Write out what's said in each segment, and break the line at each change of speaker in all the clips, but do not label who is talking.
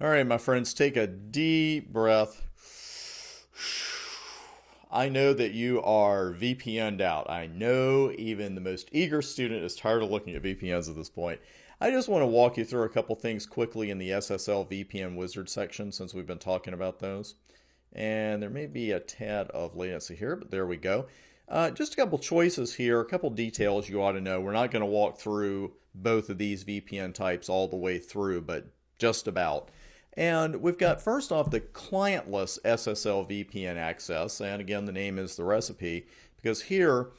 All right, my friends, take a deep breath. I know that you are VPN'd out. I know even the most eager student is tired of looking at VPNs at this point. I just want to walk you through a couple things quickly in the SSL VPN wizard section since we've been talking about those. And there may be a tad of latency here, but there we go. Just a couple choices here, a couple details you ought to know. We're not going to walk through both of these VPN types all the way through, but just about. And we've got first off the clientless SSL VPN access, and again the name is the recipe, because here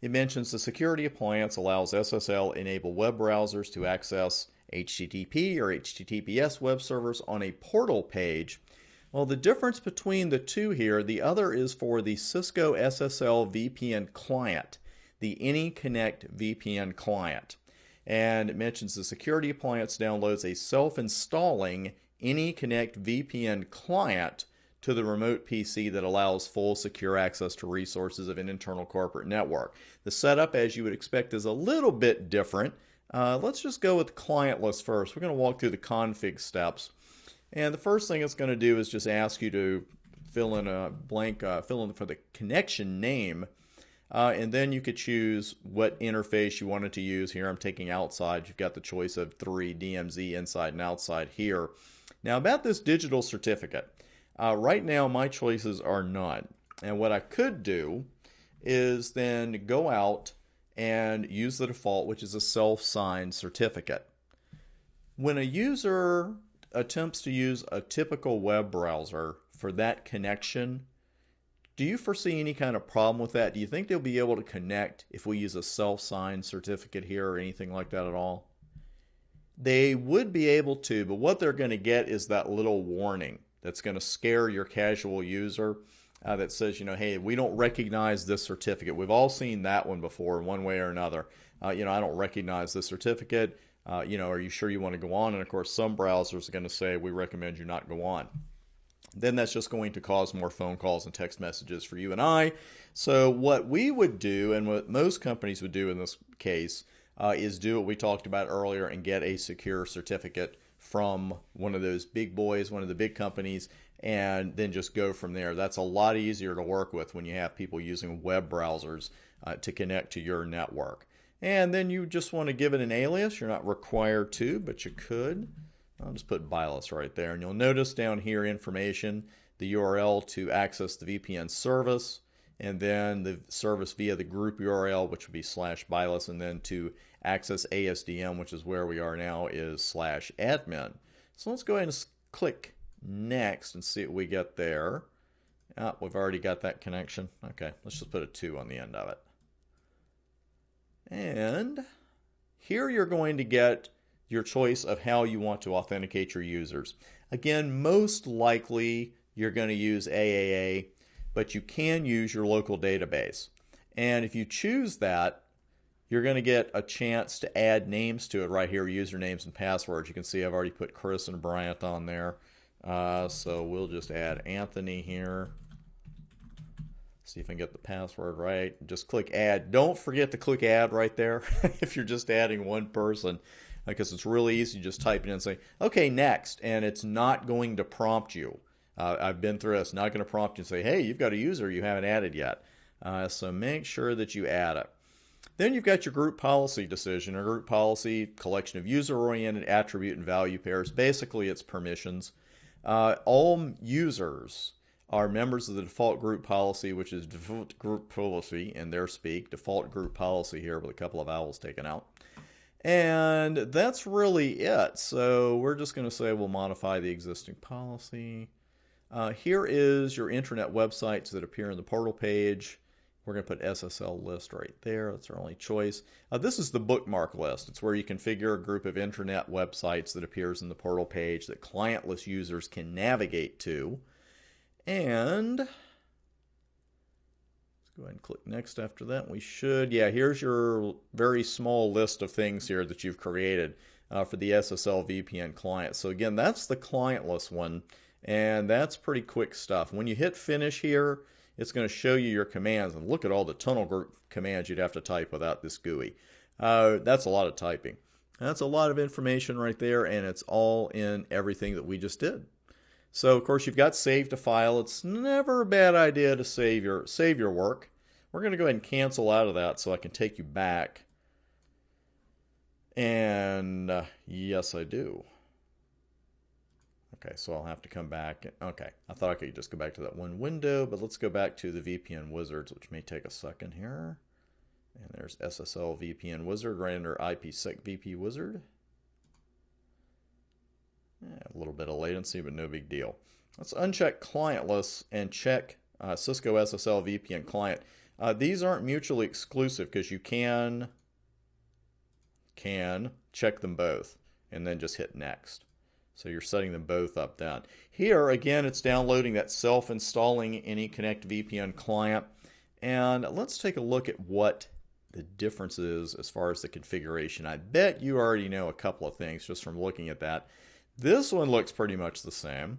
it mentions the security appliance allows SSL enabled web browsers to access HTTP or HTTPS web servers on a portal page. Well, the difference between the two here, the other is for the Cisco SSL VPN client, the AnyConnect VPN client. And it mentions the security appliance downloads a self-installing AnyConnect VPN client to the remote PC that allows full secure access to resources of an internal corporate network. The setup, as you would expect, is a little bit different. Let's just go with clientless first. We're going to walk through the config steps. And the first thing it's going to do is just ask you to fill in a blank, fill in for the connection name. And then you could choose what interface you wanted to use. Here I'm taking outside. You've got the choice of 3 DMZ inside and outside here. Now about this digital certificate. Right now my choices are none. And what I could do is then go out and use the default, which is a self-signed certificate. When a user attempts to use a typical web browser for that connection, do you foresee any kind of problem with that? Do you think they'll be able to connect if we use a self-signed certificate here or anything like that at all? They would be able to, but what they're going to get is that little warning that's going to scare your casual user that says, hey, we don't recognize this certificate. We've all seen that one before in one way or another. I don't recognize this certificate. Are you sure you want to go on? And of course, some browsers are going to say, we recommend you not go on. Then that's just going to cause more phone calls and text messages for you and I. So what we would do, and what most companies would do in this case, is do what we talked about earlier and get a secure certificate from one of those big boys, one of the big companies, and then just go from there. That's a lot easier to work with when you have people using web browsers to connect to your network. And then you just want to give it an alias. You're not required to, but you could. I'll just put Bilus right there. And you'll notice down here information, the URL to access the VPN service, and then the service via the group URL, which would be /Bilus, and then to access ASDM, which is where we are now, is /admin. So let's go ahead and click next and see what we get there. We've already got that connection. Okay, let's just put a 2 on the end of it. And here you're going to get your choice of how you want to authenticate your users. Again, most likely you're going to use AAA, but you can use your local database. And if you choose that, you're going to get a chance to add names to it right here, usernames and passwords. You can see I've already put Chris and Bryant on there. So we'll just add Anthony here. See if I can get the password right. Just click add. Don't forget to click add right there if you're just adding one person, because it's really easy to just type it in and say, okay, next. And it's not going to prompt you. I've been through it. It's not going to prompt you and say, hey, you've got a user you haven't added yet. So make sure that you add it. Then you've got your group policy decision. A group policy, collection of user-oriented attribute and value pairs. Basically, it's permissions. All users are members of the default group policy, which is default group policy in their speak. Default group policy here with a couple of vowels taken out. And that's really it. So we're just going to say we'll modify the existing policy. Here is your intranet websites that appear in the portal page. We're going to put SSL list right there. That's our only choice. This is the bookmark list. It's where you configure a group of intranet websites that appears in the portal page that clientless users can navigate to. And let's go ahead and click next after that. We should, here's your very small list of things here that you've created for the SSL VPN client. So again, that's the clientless one, and that's pretty quick stuff. When you hit finish here, it's going to show you your commands, and look at all the tunnel group commands you'd have to type without this GUI. That's a lot of typing. That's a lot of information right there, and it's all in everything that we just did. So, of course, you've got save to file. It's never a bad idea to save your work. We're going to go ahead and cancel out of that so I can take you back. And yes, I do. Okay, so I'll have to come back. Okay, I thought I could just go back to that one window, but let's go back to the VPN Wizards, which may take a second here. And there's SSL VPN Wizard right under IPsec VP Wizard. A little bit of latency, but no big deal. Let's uncheck clientless and check Cisco SSL VPN client. These aren't mutually exclusive because you can check them both and then just hit next. So you're setting them both up then. Here, again, it's downloading that self-installing AnyConnect VPN client. And let's take a look at what the difference is as far as the configuration. I bet you already know a couple of things just from looking at that. This one looks pretty much the same.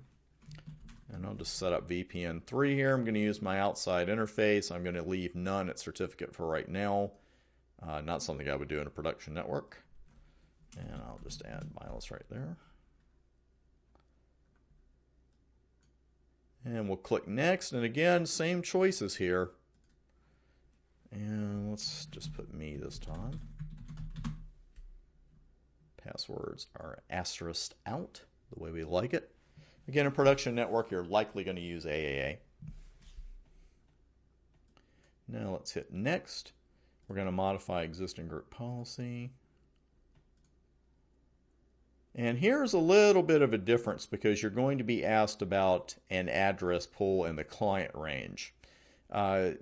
And I'll just set up VPN 3 here. I'm going to use my outside interface. I'm going to leave none at certificate for right now. Not something I would do in a production network. And I'll just add Miles right there. And we'll click next. And again, same choices here. And let's just put me this time. Passwords are asterisked out the way we like it. Again, in production network, you're likely going to use AAA. Now let's hit next. We're going to modify existing group policy. And here's a little bit of a difference because you're going to be asked about an address pool in the client range. It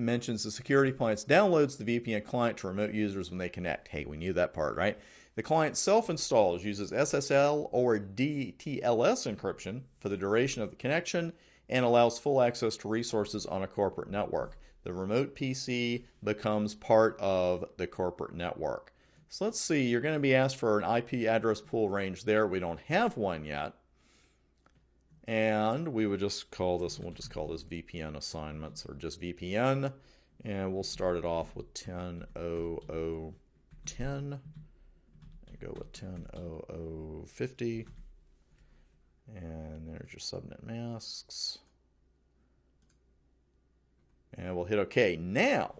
mentions the security appliance downloads the VPN client to remote users when they connect. Hey, we knew that part, right? The client self-installs, uses SSL or DTLS encryption for the duration of the connection, and allows full access to resources on a corporate network. The remote PC becomes part of the corporate network. So let's see, you're going to be asked for an IP address pool range there. We don't have one yet. And we would just call this, we'll just call this VPN assignments or just VPN. And we'll start it off with 10.00.10 and go with 10.00.50. And there's your subnet masks. And we'll hit OK. Now,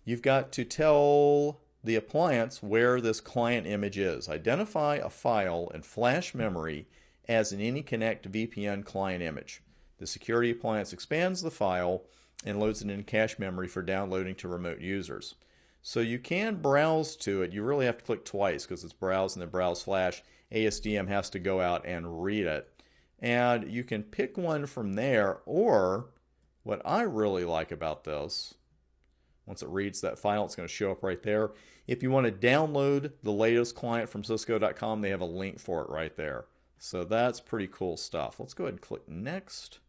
you've got to tell the appliance where this client image is. Identify a file in flash memory as an AnyConnect VPN client image. The security appliance expands the file and loads it in cache memory for downloading to remote users. So you can browse to it. You really have to click twice because it's browse and then browse flash. ASDM has to go out and read it. And you can pick one from there, or what I really like about this, once it reads that file, it's going to show up right there. If you want to download the latest client from Cisco.com, they have a link for it right there. So that's pretty cool stuff. Let's go ahead and click next.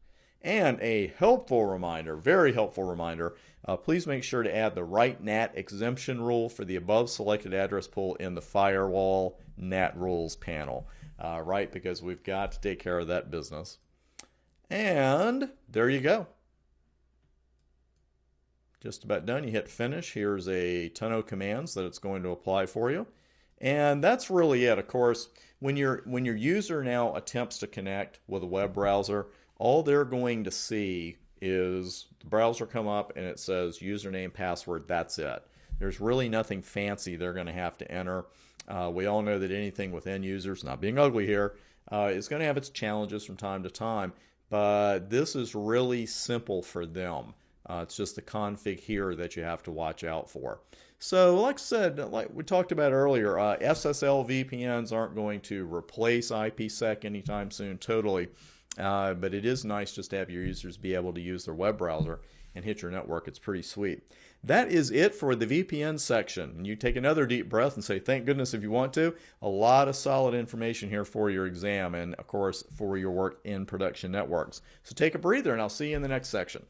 And a helpful reminder, very helpful reminder, please make sure to add the right NAT exemption rule for the above selected address pool in the firewall NAT rules panel, right? Because we've got to take care of that business. And there you go. Just about done. You hit finish. Here's a ton of commands that it's going to apply for you. And that's really it. Of course, when your user now attempts to connect with a web browser, all they're going to see is the browser come up and it says username, password, that's it. There's really nothing fancy they're going to have to enter. We all know that anything with end users, not being ugly here, is going to have its challenges from time to time, but this is really simple for them. It's just the config here that you have to watch out for. So like I said, like we talked about earlier, SSL VPNs aren't going to replace IPsec anytime soon totally, but it is nice just to have your users be able to use their web browser and hit your network. It's pretty sweet. That is it for the VPN section. And you take another deep breath and say, thank goodness if you want to. A lot of solid information here for your exam and, of course, for your work in production networks. So take a breather and I'll see you in the next section.